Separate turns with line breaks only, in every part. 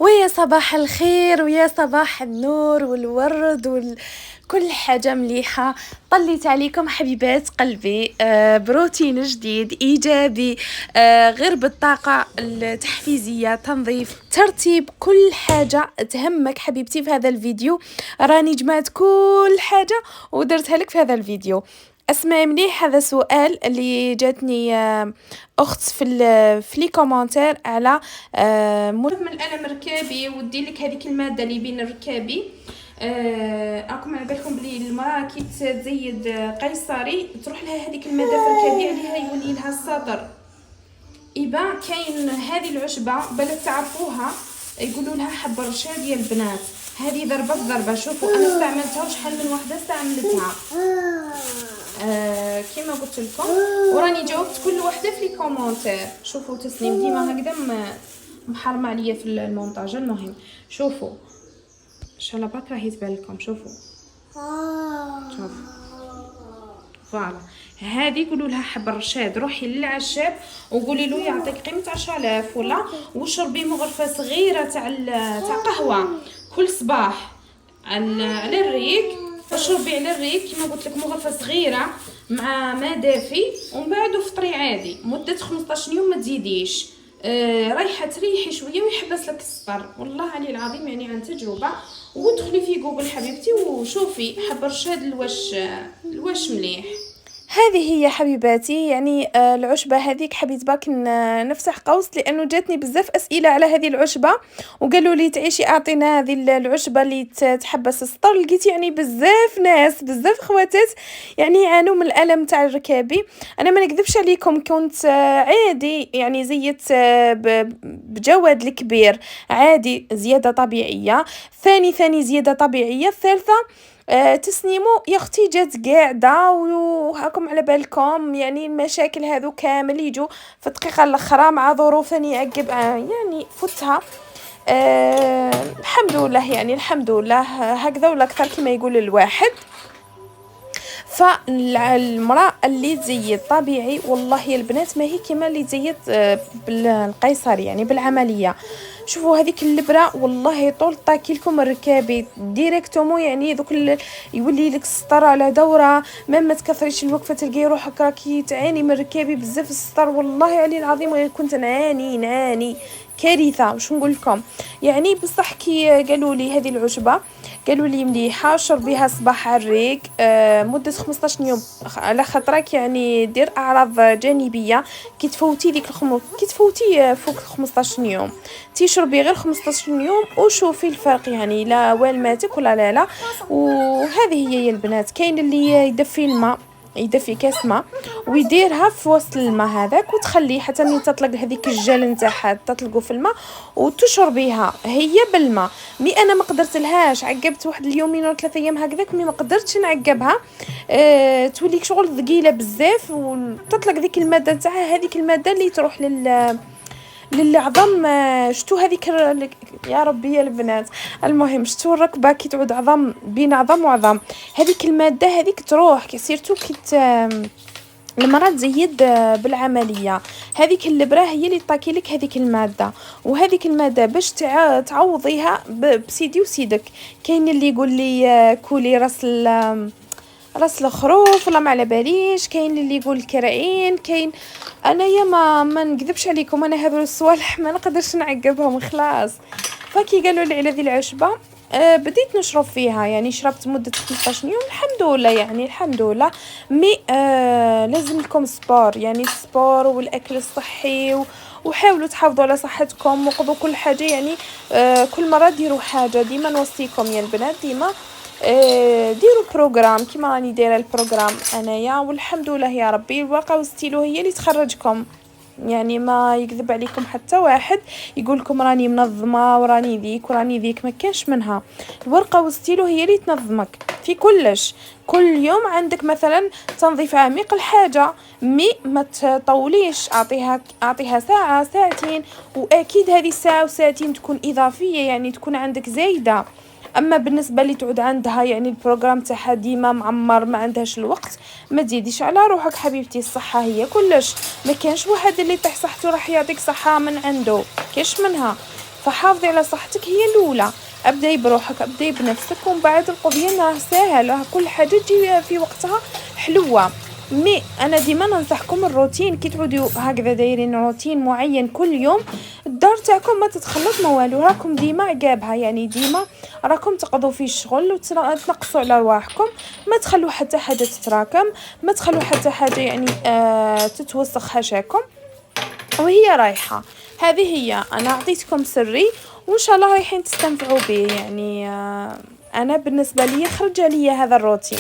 ويا صباح الخير ويا صباح النور والورد كل حاجة مليحة. طليت عليكم حبيبات قلبي. بروتين جديد إيجابي، غير بالطاقة التحفيزية، تنظيف، ترتيب، كل حاجة تهمك حبيبتي في هذا الفيديو. راني جمعت كل حاجة ودرتها لك في هذا الفيديو. اسمعي مليح، هذا سؤال اللي جاتني اخت في لي كومنتير على من الالم الركابي، ودير لك هذيك الماده اللي بين الركابي. راكم على بالكم بلي المراه كي تزيد قيصري تروح لها هذيك الماده في الركابي، عليها يولي لها الصدر. إبا كاين هذه العشبه بالك تعرفوها، يقولوا لها حب الرشاد ديال البنات. هذه ضربه شوفوا انا استعملتها وشحال من وحده استعملتها. كما قلت لكم، وراني جاوبت كل وحده في لي كومونتير. شوفوا تسنيم ديما هكذا محرمه عليا في المونتاج. المهم شوفوا ان شاء الله برك راهي تبان لكم. شوفوا فوالا، هذه قولوا لها حب الرشاد، روحي للعشاب وقولي له يعطيك قيمه 10000 ولا وشربي مغرفه صغيره تاع قهوه كل صباح على الريق. اشربي على الريق كما قلت لك مغرفه صغيره مع ماء دافي، ومن بعد فطري عادي مده 15 يوم، ما تزيديش. رايحه تريحي شويه ويحبس لك السفر. والله علي العظيم يعني عن تجربه. وادخلي في جوجل حبيبتي وشوفي حب الرشاد الواش مليح. هذه هي حبيباتي، يعني العشبة هذيك حبيت باك نفسح قوس، لأنه جاتني بزاف أسئلة على هذه العشبة، وقالوا لي تعيشي أعطينا هذه العشبة اللي تحبس السطر. لقيت يعني بزاف خواتات يعني يعانوا من الألم تاع الركابي. أنا ما نكذبش عليكم، كنت عادي يعني زيت بجواد الكبير عادي، زيادة طبيعية، ثاني زيادة طبيعية، ثالثة تسنيمو يا اختي جات قاعده. وهاكم على بالكم يعني المشاكل هذو كامل يجوا في الدقيقه الاخرى مع ظروف ثاني يعقب يعني فتها. الحمد لله، يعني الحمد لله هكذا ولا اكثر كما يقول الواحد. فالمرأة اللي تزيد طبيعي والله يا البنات ما هي كما اللي تزيد بالقيصر يعني بالعملية. شوفوا هذيك اللبرة والله طول طاكي لكم الركابي ديريكتومو، يعني دوك يولي لك السطر على دورة. ما تكثريش الوقفة تلقاي روحك راكي تعاني من الركابي بزاف السطر. والله علي العظيم كنت نعاني كارثة. واش نقول لكم يعني بصح كي قالوا لي هذه العشبة، قالوا لي مليحه شربيها صباح على الريق مده 15 يوم، على خاطرك يعني دير اعراض جانبيه كي تفوتي كي تفوتي فوق 15 يوم تشربي غير 15 يوم وشوفي الفرق، يعني لا والماتك ولا لا. وهذه هي البنات. كاين اللي يدفي الماء، يدفي كاس ماء ويديرها في وسط الماء هذاك وتخليه حتى ملي تطلق هذيك الجل نتاعها تطلقوا في الماء وتشربيها هي بالماء. مي انا ما قدرت لهاش، عقبت واحد اليومين ولا 3 ايام هكذاك، مي ما قدرتش نعقبها. توليك شغل ثقيله بزاف وتطلق ذيك الماده نتاعها، هذيك الماده اللي تروح للعظم. شتو هذيك يا ربي يا البنات، المهم شتو الركبه كي تعود عظم بين عظم وعظم، هذيك الماده هذيك تروح سيرتو كي المرأة تزيد بالعملية. هذيك اللبرة هي اللي طاكي لك هذيك المادة، وهذيك المادة باش تعوضيها بسيدي وسيدك. كاين اللي يقول لي كولي راس الخروف ولا ما على باليش، كاين اللي يقول الكرعين، كاين انا يا ما نكذبش عليكم، انا هذو الصوالح ما نقدرش نعقبهم خلاص. فكي قالوا لي على ذي العشبه بديت نشرب فيها، يعني شربت مده 15 يوم الحمد لله، يعني الحمد لله. مي لازم لكم سبور، يعني السبور والاكل الصحي وحاولوا تحافظوا على صحتكم وقضوا كل حاجه، يعني كل مره ديروا حاجه. ديما نوصيكم يا البنات، ديما ديروا بروغرام كيما راني دايره البروغرام انايا، والحمد لله يا ربي. الورقه والستيلو هي اللي تخرجكم، يعني ما يكذب عليكم حتى واحد يقول لكم راني منظمه وراني ذيك وراني ذيك، ما كانش منها. الورقه والستيلو هي اللي تنظمك في كلش. كل يوم عندك مثلا تنظيف عميق الحاجه، مي ما تطوليش، اعطيها ساعه ساعتين، واكيد هذه الساعه وساعتين تكون اضافيه، يعني تكون عندك زايده. اما بالنسبه لي تعود عندها يعني البروغرام تاعها ديما معمر ما عندهاش الوقت، ما تزيديش على روحك حبيبتي. الصحه هي كلش، ما كانش واحد اللي طيح صحته راح يعطيك صحه من عنده، كاش منها. فحافظي على صحتك هي الاولى. ابداي بروحك، ابداي بنفسك، ومن بعد القضيه راه ساهل، كل حاجه تجي في وقتها حلوه. مي انا ديما ننصحكم الروتين، كي تعودوا هكذا دايرين روتين معين كل يوم، الدار تاعكم ما تتخلط ما والو، راكم ديما عقابها، يعني ديما راكم تقضوا في الشغل وتنقصوا على رواحكم، ما تخلوا حتى حاجه تتراكم، ما تخلوا حتى حاجه يعني تتوسخ حاشاكم وهي رايحه. هذه هي، انا اعطيتكم سري وان شاء الله رايحين تستنفعوا به. يعني انا بالنسبه لي خرج عليا هذا الروتين،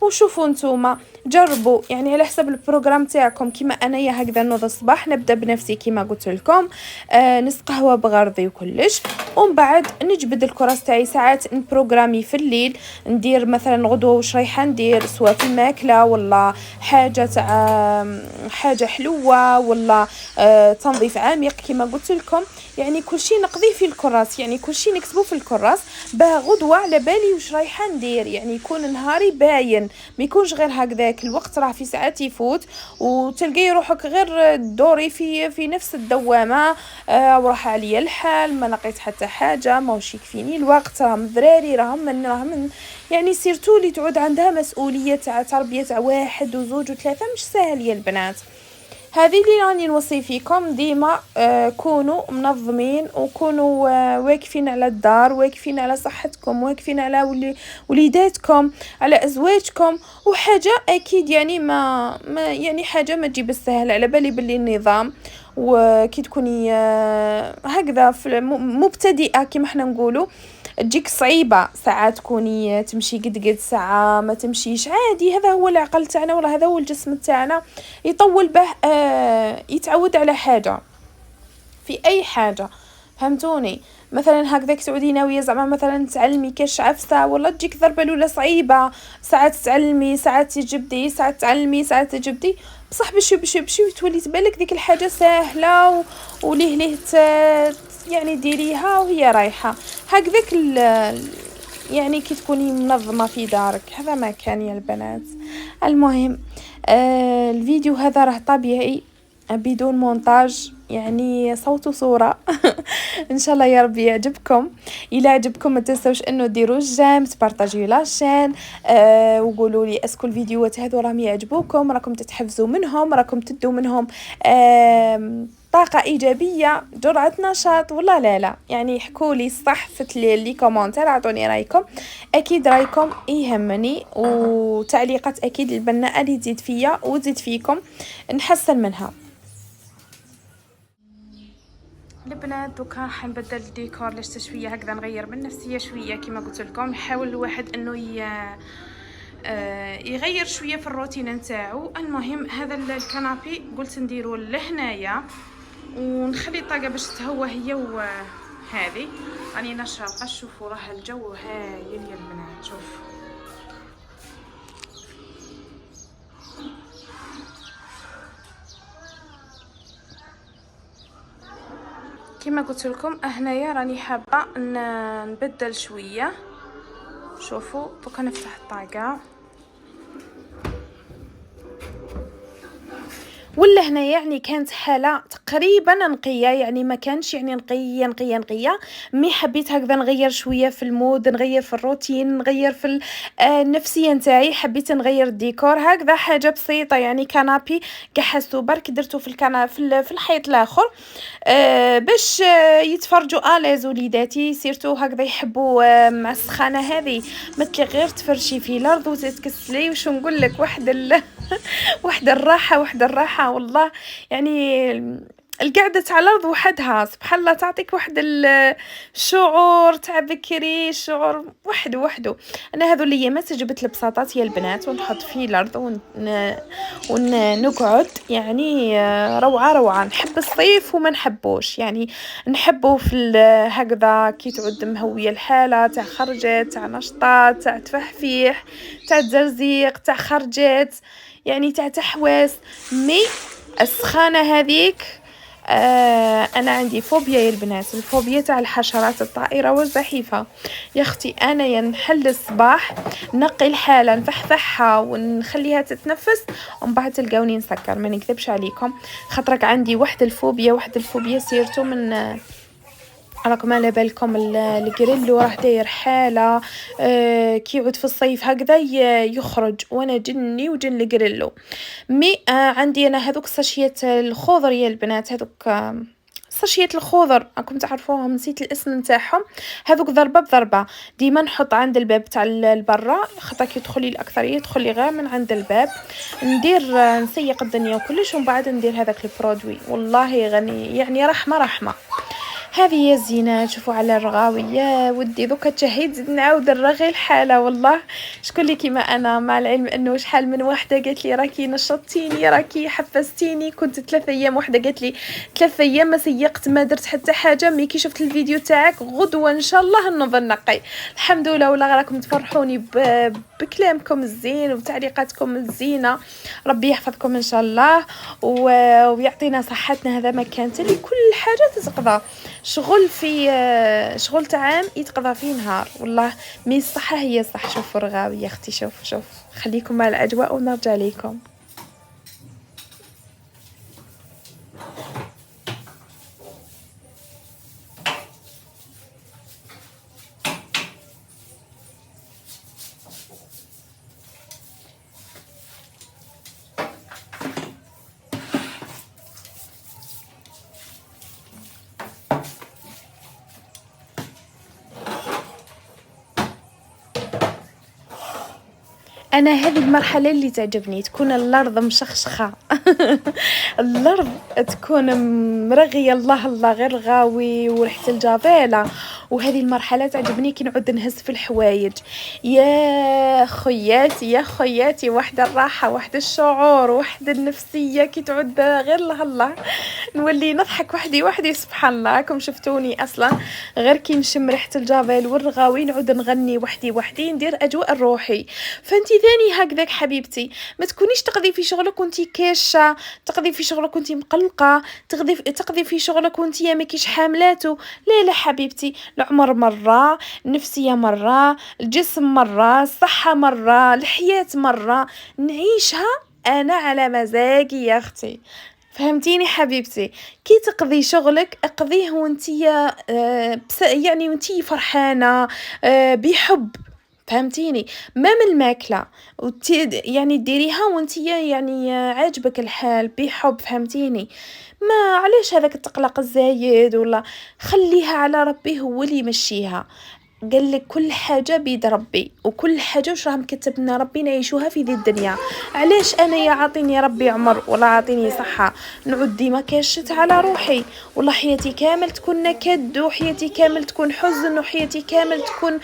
وشوفوا نتوما جربوا يعني على حسب البروغرام تاعكم. كيما انايا هكذا نوض الصباح نبدا بنفسي كيما قلت لكم، نص قهوه بغرضي وكلش، ومن بعد نجبد الكراس تاعي. ساعات نبروغرامي في الليل، ندير مثلا غدوه واش رايحه ندير، سواء في الماكله ولا حاجه تاع حاجه حلوه ولا تنظيف عميق كيما قلت لكم. يعني كل شيء نقضيه في الكراس، يعني كل شيء نكتبه في الكراس، باه غدوه على بالي واش رايحه ندير، يعني يكون نهاري باين، ما يكونش غير هكذاك الوقت راه في ساعات يفوت وتلقي روحك غير دوري في نفس الدوامه. وراح عليا الحال، ما لقيت حتى حاجه، ماهوش يكفيني الوقت، راهم ذراري راهم يعني سيرتو اللي تعود عندها مسؤوليه تاع تربيه تاع واحد وزوج وثلاثه، مش سهل يا البنات. هذه اللي راني نوصي فيكم ديما، كونوا منظمين، وكونوا واقفين على الدار، واقفين على صحتكم، واقفين على وليداتكم، على ازواجكم. وحاجه اكيد يعني ما يعني حاجه ما تجيب السهل، على بالي باللي النظام وكي تكوني هكذا مبتدئه كيما احنا نقولوا تجيك صعيبه، ساعات تكوني تمشي قد ساعه ما تمشيش عادي. هذا هو العقل تاعنا، ولا هذا هو الجسم تاعنا، يطول به يتعود على حاجه في اي حاجه، فهمتوني؟ مثلا هكذاك تعودي ناويه زعما مثلا تعلمي كاش عفسه، ولا تجيك ضربه الاولى صعيبه، ساعات تعلمي ساعات تجبدي، ساعات تعلمي ساعات تجبدي، بصح بشي تولي تبالك ديك الحاجه سهله وليه يعني ديريها وهي رايحه هكذاك. يعني كي تكوني منظمه في دارك، هذا ما كان يا البنات. المهم الفيديو هذا راه طبيعي بدون مونتاج، يعني صوت وصوره. ان شاء الله يا ربي يعجبكم. الى عجبكم ما تنسوش انه ديروا جيم، تبارطاجيو لاشين، وقولوا لي اسكو الفيديوهات هذو راهم يعجبوكم، راكم تتحفزوا منهم، راكم تدوا منهم طاقة إيجابية، جرعة نشاط، ولا لا. يعني حكوا لي صح في لي كومنتير، اعطوني رايكم، اكيد رايكم يهمني، وتعليقات اكيد البناءة اللي تزيد فيا وتزيد فيكم نحسن منها. البنات دوكا راح نبدل الديكور لشتا شويه هكذا، نغير من نفسيه شويه كما قلت لكم، نحاول الواحد انه يغير شويه في الروتين نتاعو. المهم هذا الكنابي قلت نديرو لهنايا ونخلي الطاقه باش تهوى هي، وهذه راني نشرقه. شوفوا راه الجو هايل يا البنات، شوفوا كما قلت لكم. هنايا راني حابه نبدل شويه. شوفوا دوكا نفتح الطاقه، ولا هنا يعني كانت حاله تقريبا نقيه، يعني ما كانش يعني نقيه مي حبيت هكذا نغير شويه في المود، نغير في الروتين، نغير في النفسيه نتاعي، حبيت نغير الديكور هكذا، حاجه بسيطه يعني كنابي كحسوا برك درتو في الحيط الاخر باش يتفرجوا اليز وليداتي، سيرتو هكذا يحبوا مع السخانه هذه مثل غير تفرشي في الارض وتتكسلي وشو نقول لك واحده الراحه والله. يعني القعدة تاع الأرض وحدها سبحان الله تعطيك واحد الشعور تاع بكري، شعور وحده. أنا هذو الأيامات جبت البساطات يا البنات ونحط فيه الأرض ونقعد، يعني روعة. نحب الصيف وما نحبوش، يعني نحبه في هكذا كي تعود مهوية الحالة تاع خرجات تاع نشطات تاع تفحفيح تاع تزرزيق تاع خرجات، يعني تاع تحواس. مي السخانة هذيك انا عندي فوبيا يا البنات، الفوبيا تاع الحشرات الطائره والزحيفه. يا اختي انا ينحل الصباح نقي الحاله نفحفحها ونخليها تتنفس، ومن بعد تلقاوني نسكر، ما نكذبش عليكم، خاطرك عندي واحد الفوبيا سيرتو راكم على بالكم الجريلو راه داير حاله كيعود في الصيف هكذا يخرج، وانا جني وجن الجريلو. مي عندي انا هذوك الساشيات الخضر يا البنات، هذوك ساشيات الخضر راكم تعرفوهم، نسيت الاسم نتاعهم. هذوك ضربه بضربه، ديما نحط عند الباب تاع البرا، خاطر كي يدخل لي الاكثريه يدخل لي غير من عند الباب. ندير نسيق الدنيا وكلش، ومن بعد ندير هذاك البرودوي، والله غني يعني رحمه رحمه. هذه هي الزينات. شوفوا على الرغاوي يا ودي، دوكا تشهيت زيد نعاود نرغي الحاله. والله شكون اللي كيما انا، مع العلم انه شحال من وحده قالت لي راكي نشطتيني راكي حفزتيني، كنت 3 ايام وحده قالت لي 3 ايام ما سيقت ما درت حتى حاجه، مي كي شفت الفيديو تاعك غدوه ان شاء الله نوض نقي. الحمد لله. ولا راكم تفرحوني بكلامكم الزين وبتعليقاتكم الزينه. ربي يحفظكم ان شاء الله ويعطينا صحتنا. هذا ما كانت لي كل حاجه تتقضى، شغل في شغل تاع عام يتقضى فيه نهار. والله مي الصحه هي صح. شوفوا رغاوي يا اختي، شوف خليكم مع الاجواء ونرجع لكم. انا هذه المرحله اللي تعجبني، تكون الارض مشخشخه الارض تكون مرغيه، الله الله غير غاوي وريحه الجافيله. وهذه المرحله تعجبني كي نعود نهز في الحوايج. يا خياتي يا خياتي، واحد الراحه واحد الشعور واحد النفسيه كي تعود غير الله الله. نولي نضحك وحدي سبحان الله. راكم شفتوني اصلا غير كي نشم ريحه الجافيل والرغاوي نعود نغني وحدي ندير اجواء الروحي. فانتي ثاني هكذاك حبيبتي، ما تكونيش تقضي في شغلك وانتي كاشه، تقضي في شغلك وانتي مقلقه، تقضي في شغلك وانتي ما كيش حاملاتو. لا حبيبتي، العمر مره، النفسيه مره، الجسم مره، الصحه مره، الحياه مره، نعيشها انا على مزاجي يا اختي. فهمتيني حبيبتي؟ كي تقضي شغلك اقضيه وانتي يعني وانتي فرحانه بحب. فهمتيني؟ ما من الماكله يعني ديريها وانتي يعني عاجبك الحال بحب. فهمتيني؟ ما علاش هذاك التقلق الزايد، ولا خليها على ربي هو اللي يمشيها. قال لك كل حاجه بيد ربي، وكل حاجه واش راه مكتب لنا ربي نعيشوها في ذي الدنيا. علاش انا يا عاطيني ربي عمر ولا عاطيني صحه نعود ديما كاشت على روحي؟ والله حياتي كامل تكون نكد، وحياتي كامل تكون حزن، وحياتي كامل تكون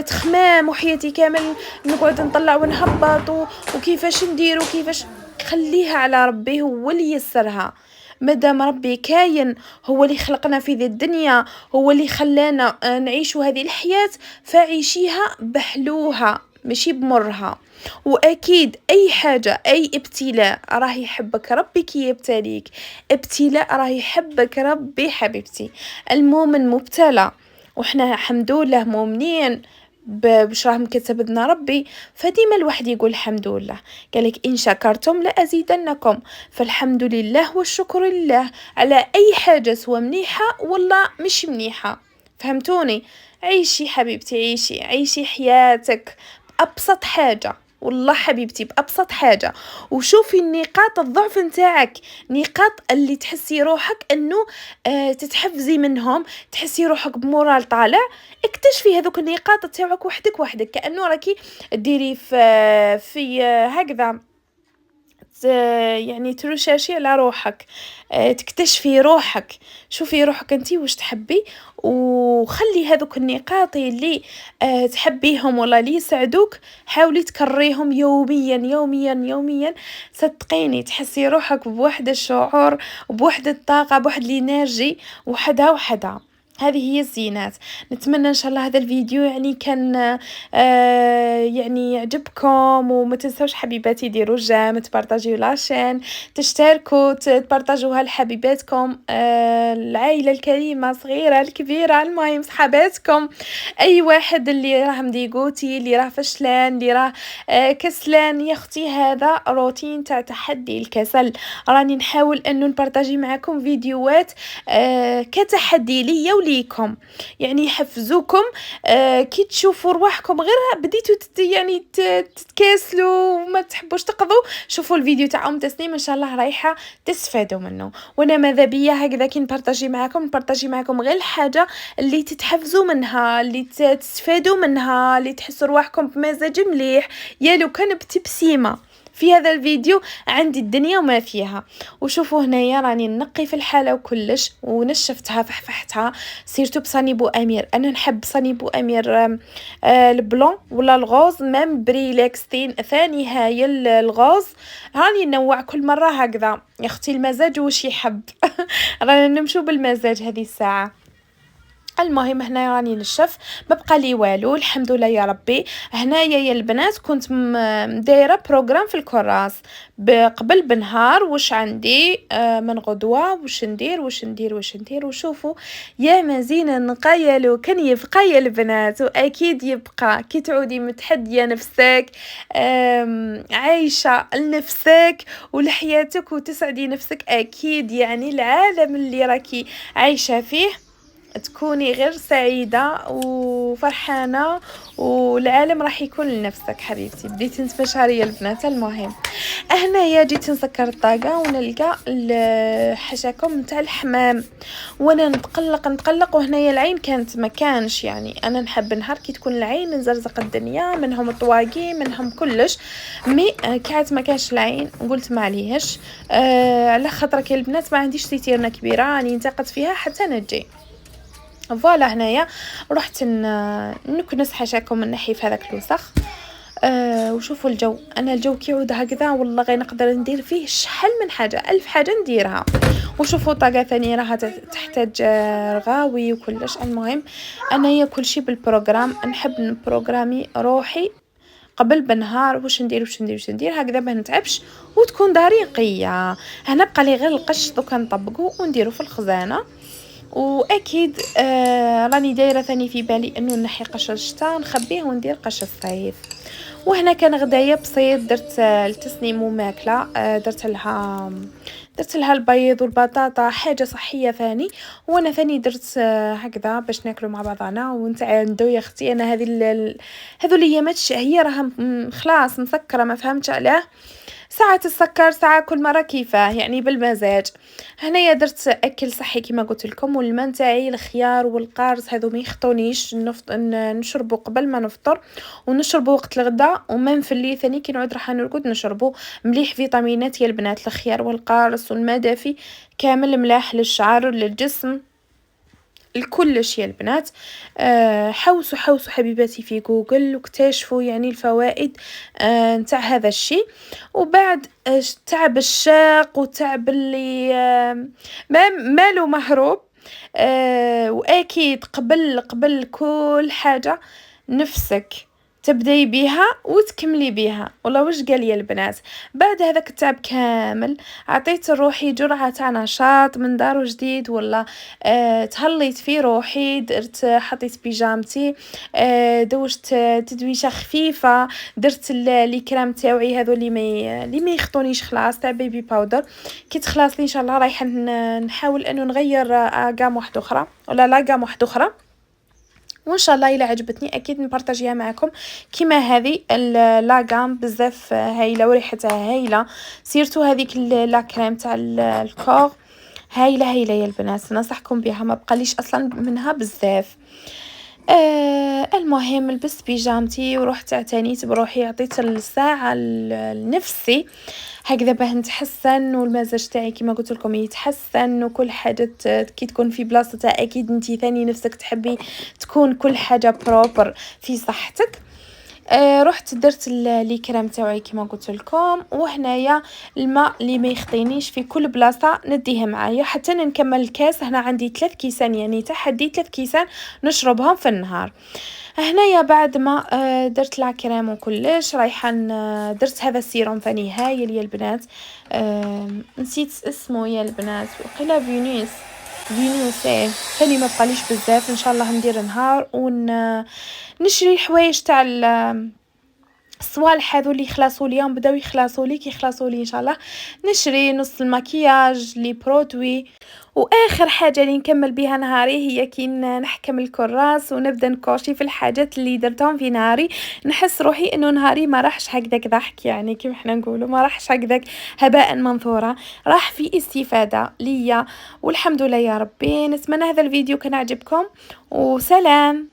تخمام، وحياتي كامل نقعد نطلع ونهبط وكيفاش ندير وكيفاش. خليها على ربي هو اللي يسرها. مادام ربي كاين، هو اللي خلقنا في ذي الدنيا، هو اللي خلانا نعيشوا هذه الحياة، فعيشيها بحلوها ماشي بمرها. واكيد اي حاجه اي ابتلاء راه يحبك ربي كي يبتليك، ابتلاء راه يحبك ربي حبيبتي. المؤمن مبتلى، وحنا الحمد لله مؤمنين باش راه مكتب لنا ربي. فديما الواحد يقول الحمد لله. قالك ان شكرتم لازيدنكم. فالحمد لله والشكر لله على اي حاجه، سواء مليحه ولا مش مليحه. فهمتوني؟ عيشي حبيبتي، عيشي حياتك بابسط حاجه. والله حبيبتي بأبسط حاجة. وشوفي النقاط الضعف نتاعك، نقاط اللي تحسي روحك انه تتحفزي منهم، تحسي روحك بمورال طالع. اكتشفي هذوك النقاط تاعك وحدك كأنه راكي ديري في هكذا يعني ترشاشي على روحك، تكتشفي روحك. شوفي روحك انتي واش تحبي، وخلي هذوك النقاط اللي تحبيهم ولا اللي يسعدوك حاولي تكرريهم يوميا. صدقيني تحسي روحك بواحد الشعور، بواحد الطاقة، بواحد الانرجي وحدها. هذه هي الزينات. نتمنى ان شاء الله هذا الفيديو يعني كان يعني يعجبكم. وما تنسوش حبيباتي ديروا جيم، تبارطاجيو لاشين، تشتركوا، تبارطاجوها لحبيباتكم، العائله الكريمه صغيره الكبيره، المهم صحاباتكم. اي واحد اللي راه مديقوتي، اللي راه فشلان، اللي راه كسلان، يا اختي هذا روتين تاع تحدي الكسل. راني نحاول انه نبارطاجي معكم فيديوهات كتحدي ليا ليكم، يعني يحفزوكم. كي تشوفوا رواحكم غير بديتوا يعني تتكاسلوا وما تحبوش تقضوا، شوفوا الفيديو تاع تسنيم ان شاء الله رايحه تستفادوا منه. وانا ماذا بيا هكذا كي نبارطاجي معكم غير الحاجه اللي تتحفزوا منها، اللي تستفادوا منها، اللي تحسوا رواحكم بمزاج مليح. يا لو كان بتبسيمه في هذا الفيديو عندي الدنيا وما فيها. وشوفوا هنايا راني نقي في الحاله وكلش، ونشفتها فحفحتها سيرتو بصاني بو امير. انا نحب صاني بو امير البلون ولا الغوز، مام بريلكستين ثاني هاي الغوز. راني نوع كل مره هكذا يا اختي، المزاج وش يحب. رانا نمشو بالمزاج هذه الساعه. المهم هنا راني نشف، ما بقى لي والو الحمد لله يا ربي. هنايا يا البنات كنت دايره بروغرام في الكراس قبل بنهار، واش عندي من غدوه، واش ندير. وشوفوا يا مزينه نقايلو كان يبقى يا البنات، واكيد يبقى كي تعودي متحديه نفسك، عايشه لنفسك ولحياتك وتسعدي نفسك، اكيد يعني العالم اللي راكي عايشه فيه تكوني غير سعيدة وفرحانة، والعالم راح يكون لنفسك حبيبتي. بديت نتمشى البنات. المهم هنايا جيت نسكر الطاقة ونلقى حشاكم نتاع الحمام، وانا نتقلق وهنايا العين كانت مكانش. يعني انا نحب نهار كي تكون العين نزرزق الدنيا منهم الطواقي منهم كلش، مي كانت ما كانش العين. قلت ما عليهش على خاطرك يا البنات ما عنديش سيتيرنا كبيرة راني نتقد فيها حتى نجي. فوالا هنايا رحت نكنس حاشاكم من ناحيه في هذاك الوسخ. وشوفوا الجو، انا الجو كيعود هكذا والله غير نقدر ندير فيه شحال من حاجه، 1000 حاجه نديرها. وشوفوا طاقه ثانيه راها تحتاج رغاوي وكلش. المهم انايا كل شيء بالبروغرام، نحب نبروغرامي روحي قبل بنهار واش ندير هكذا ما نتعبش وتكون داري نقيه. هنا بقى لي غير القش دوكا نطبقو ونديرو في الخزانه. واكيد راني دايره ثاني في بالي انه نحي قش الشتاء نخبيه وندير قش الصيف. وهنا كان غدايا بسيط، درت التسنيم وماكله، درت لها البيض والبطاطا، حاجه صحيه ثاني. وانا ثاني درت هكذا باش ناكلوا مع بعضنا. وانت عنده يا اختي انا هذو الايامات الشهيه راها خلاص مسكره، ما فهمتش علاه. ساعة السكر ساعة كل مرة كيفاه، يعني بالمزاج. هنايا درت اكل صحي كما قلت لكم، والماء نتاعي الخيار والقارص هذو ما يخطونيش نشربو قبل ما نفطر، ونشربو وقت الغداء، وما نفلي ثاني كي نعود راح نرقد نشربو. مليح فيتامينات يا البنات الخيار والقارص والماء دافي كامل، ملاح للشعر للجسم الكلش يا البنات. حوسوا حبيباتي في جوجل واكتشفوا يعني الفوائد نتاع هذا الشيء. وبعد تعب الشاق وتعب اللي ماله مهروب. واكيد قبل كل حاجه نفسك تبداي بيها وتكملي بيها. والله وش قال يا البنات، بعد هذاك التعب كامل عطيت روحي جرعه تاع نشاط من دار جديد. ولا تهليت في روحي، درت حطيت بيجامتي، دوشت تدويشه خفيفه، درت لي كريم تاوعي هذو اللي ما يخطونيش خلاص تاع بيبي باودر. كي تخلص لي ان شاء الله رايحه نحاول انه نغير غام واحده اخرى ولا لا غام واحده اخرى، وان شاء الله الا عجبتني اكيد نبارطاجيها معكم. كيما هذه لاغام بزاف هايله وريحتها هايله، سيرتو هذيك لا كريم تاع الكور هايله يا البنات، ننصحكم بها ما بقاليش اصلا منها بزاف. المهم لبست بيجامتي ورحت اعتنيت بروحي، عطيت الساعه لنفسي هكذا باه نتحسن والمزاج تاعي كما قلت لكم يتحسن، وكل حاجه كي تكون في بلاصتها اكيد انتي ثاني نفسك تحبي تكون كل حاجه بروبر في صحتك. رحت درت لي كريم تاعي كما قلت لكم. وهنايا الماء اللي ما يخطينيش في كل بلاصه نديه معايا حتى نكمل الكاس. هنا عندي 3 كيسان يعني تحدي 3 كيسان نشربهم في النهار. هنايا بعد ما درت لا كريم وكلش رايحه درت هذا السيروم ثاني هايل يا البنات، نسيت اسمه يا البنات، وقيلا فينوس ثاني ما بقاليش بزاف. ان شاء الله ندير نهار ونشري حوايج تاع الصوالح هذو اللي يخلصوا لي بداو يخلصوا لي، كيخلصوا لي ان شاء الله نشري نص المكياج لي برودوي. واخر حاجه اللي نكمل بها نهاري هي كي نحكم الكراس ونبدا نكوشي في الحاجات اللي درتهم في نهاري، نحس روحي انه نهاري ما راحش هكذاك ضحك، يعني كيف احنا نقولوا ما راحش هكذاك هباء منثورا، راح في استفاده ليا. والحمد لله يا ربي. نتمنى هذا الفيديو كان عجبكم، وسلام.